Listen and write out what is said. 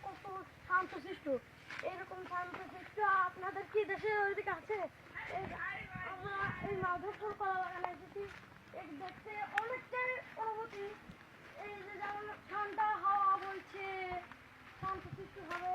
কত শান্তশিষ্ট, এরকম শান্তশিষ্ট আপনাদের কি দেশে ওইদিকে আছে? আমরা এই মাধবপুর কলা বাগানে এসেছি, দেখতে অনেকটাই অনুভূতি। এই যে যেমন ঠান্ডা হাওয়া বইছে, শান্তশিষ্ট ভাবে